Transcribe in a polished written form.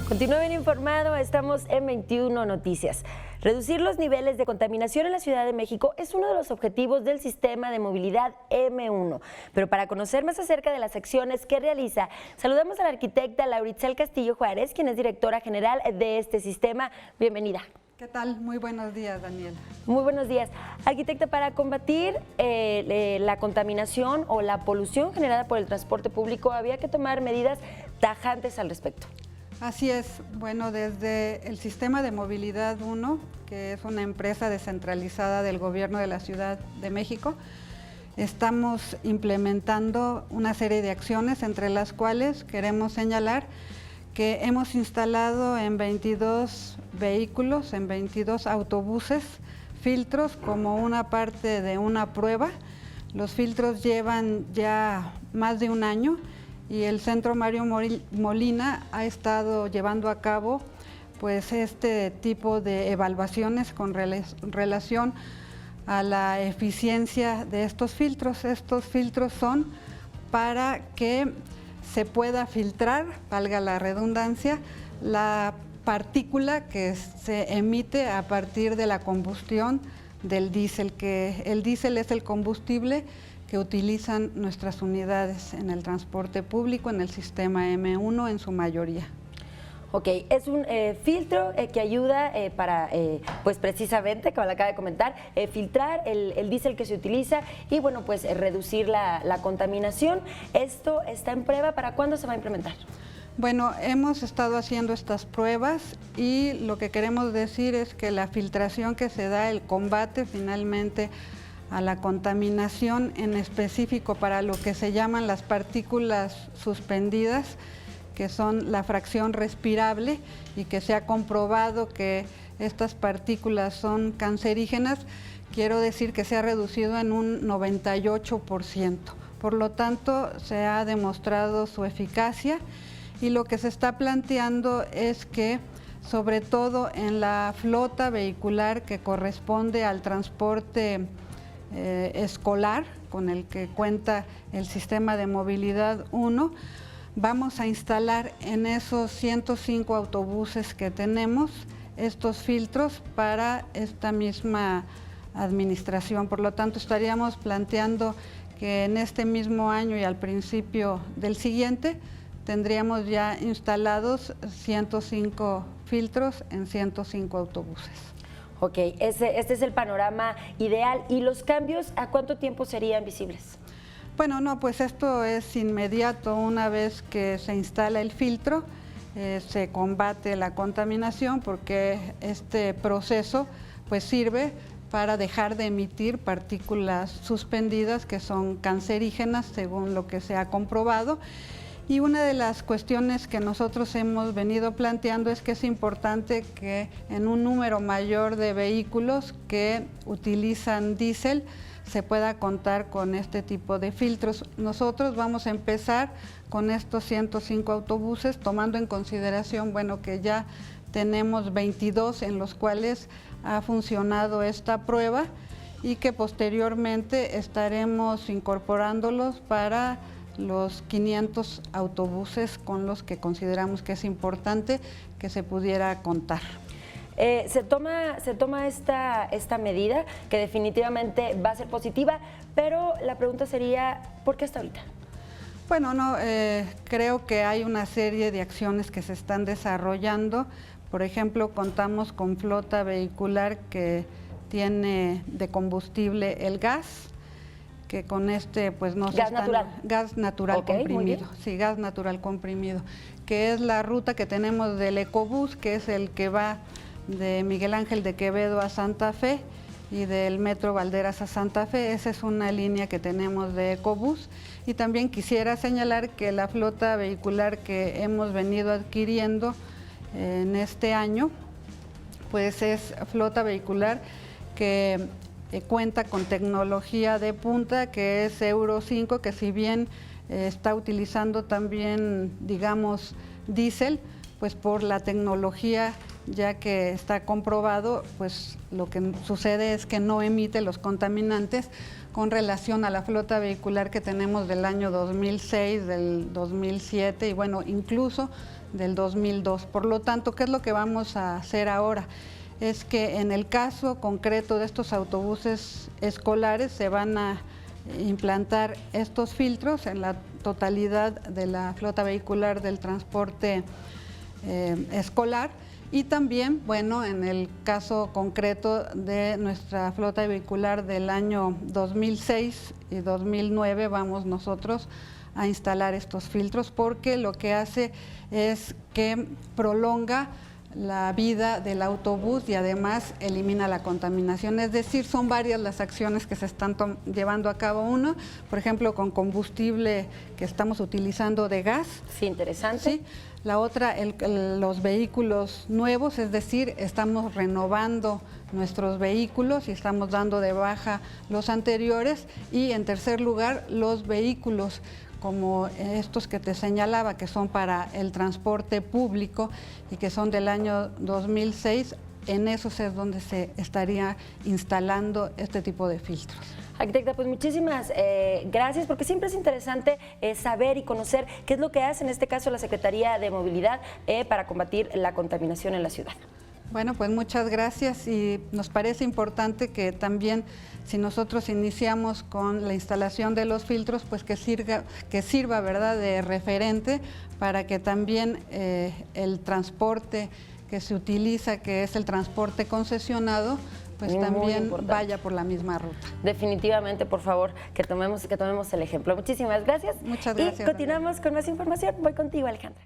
Continúe bien informado, estamos en 21 Noticias. Reducir los niveles de contaminación en la Ciudad de México es uno de los objetivos del sistema de movilidad M1. Pero para conocer más acerca de las acciones que realiza, saludamos a la arquitecta Lauritzel Castillo Juárez, quien es directora general de este sistema. Bienvenida. ¿Qué tal? Muy buenos días, Daniela. Muy buenos días. Arquitecta, para combatir la contaminación o la polución generada por el transporte público, había que tomar medidas tajantes al respecto. Así es. Bueno, desde el Sistema de Movilidad 1, que es una empresa descentralizada del Gobierno de la Ciudad de México, estamos implementando una serie de acciones, entre las cuales queremos señalar que hemos instalado en 22 vehículos, en 22 autobuses, filtros como una parte de una prueba. Los filtros llevan ya más de un año y el Centro Mario Molina ha estado llevando a cabo pues este tipo de evaluaciones con relación a la eficiencia de estos filtros. Estos filtros son para que se pueda filtrar, valga la redundancia, la partícula que se emite a partir de la combustión del diésel, que el diésel es el combustible que utilizan nuestras unidades en el transporte público, en el sistema M1 en su mayoría. Ok, es un filtro que ayuda para, pues precisamente, como le acaba de comentar, filtrar el diésel que se utiliza y, bueno, pues reducir la contaminación. ¿Esto está en prueba? ¿Para cuándo se va a implementar? Bueno, hemos estado haciendo estas pruebas y lo que queremos decir es que la filtración que se da, el combate finalmente a la contaminación, en específico para lo que se llaman las partículas suspendidas, que son la fracción respirable y que se ha comprobado que estas partículas son cancerígenas, quiero decir que se ha reducido en un 98%. Por lo tanto, se ha demostrado su eficacia y lo que se está planteando es que, sobre todo en la flota vehicular que corresponde al transporte escolar, con el que cuenta el sistema de movilidad 1, vamos a instalar en esos 105 autobuses que tenemos estos filtros para esta misma administración. Por lo tanto, estaríamos planteando que en este mismo año y al principio del siguiente tendríamos ya instalados 105 filtros en 105 autobuses. Ok, este es el panorama ideal. ¿Y los cambios a cuánto tiempo serían visibles? Bueno, no, pues esto es inmediato. Una vez que se instala el filtro, se combate la contaminación, porque este proceso pues sirve para dejar de emitir partículas suspendidas que son cancerígenas, según lo que se ha comprobado. Y una de las cuestiones que nosotros hemos venido planteando es que es importante que en un número mayor de vehículos que utilizan diésel se pueda contar con este tipo de filtros. Nosotros vamos a empezar con estos 105 autobuses, tomando en consideración, bueno, que ya tenemos 22 en los cuales ha funcionado esta prueba y que posteriormente estaremos incorporándolos para los 500 autobuses con los que consideramos que es importante que se pudiera contar. Se toma esta medida que definitivamente va a ser positiva, pero la pregunta sería, ¿por qué hasta ahorita? Bueno, no, creo que hay una serie de acciones que se están desarrollando. Por ejemplo, contamos con flota vehicular que tiene de combustible el gas, que con este pues no gas natural. Gas natural okay, comprimido, sí, gas natural comprimido, que es la ruta que tenemos del Ecobús, que es el que va de Miguel Ángel de Quevedo a Santa Fe y del Metro Valderas a Santa Fe. Esa es una línea que tenemos de Ecobús. Y también quisiera señalar que la flota vehicular que hemos venido adquiriendo en este año, pues es flota vehicular que cuenta con tecnología de punta, que es Euro 5, que si bien está utilizando también, digamos, diésel, pues por la tecnología, ya que está comprobado, pues lo que sucede es que no emite los contaminantes con relación a la flota vehicular que tenemos del año 2006, del 2007 y bueno, incluso del 2002. Por lo tanto, ¿qué es lo que vamos a hacer ahora? Es que en el caso concreto de estos autobuses escolares se van a implantar estos filtros en la totalidad de la flota vehicular del transporte escolar, y también, bueno, en el caso concreto de nuestra flota vehicular del año 2006 y 2009 vamos nosotros a instalar estos filtros, porque lo que hace es que prolonga la vida del autobús y además elimina la contaminación. Es decir, son varias las acciones que se están llevando a cabo. Uno, por ejemplo, con combustible que estamos utilizando de gas. Sí, interesante. Sí. La otra, los vehículos nuevos, es decir, estamos renovando nuestros vehículos y estamos dando de baja los anteriores. Y en tercer lugar, los vehículos como estos que te señalaba, que son para el transporte público y que son del año 2006, en esos es donde se estaría instalando este tipo de filtros. Arquitecta, pues muchísimas gracias, porque siempre es interesante saber y conocer qué es lo que hace en este caso la Secretaría de Movilidad para combatir la contaminación en la ciudad. Bueno, pues muchas gracias, y nos parece importante que también, si nosotros iniciamos con la instalación de los filtros, pues que sirva, ¿verdad?, de referente para que también el transporte que se utiliza, que es el transporte concesionado, pues también vaya por la misma ruta. Definitivamente, por favor, que tomemos el ejemplo. Muchísimas gracias. Muchas gracias. Y continuamos con más información. Voy contigo, Alejandra.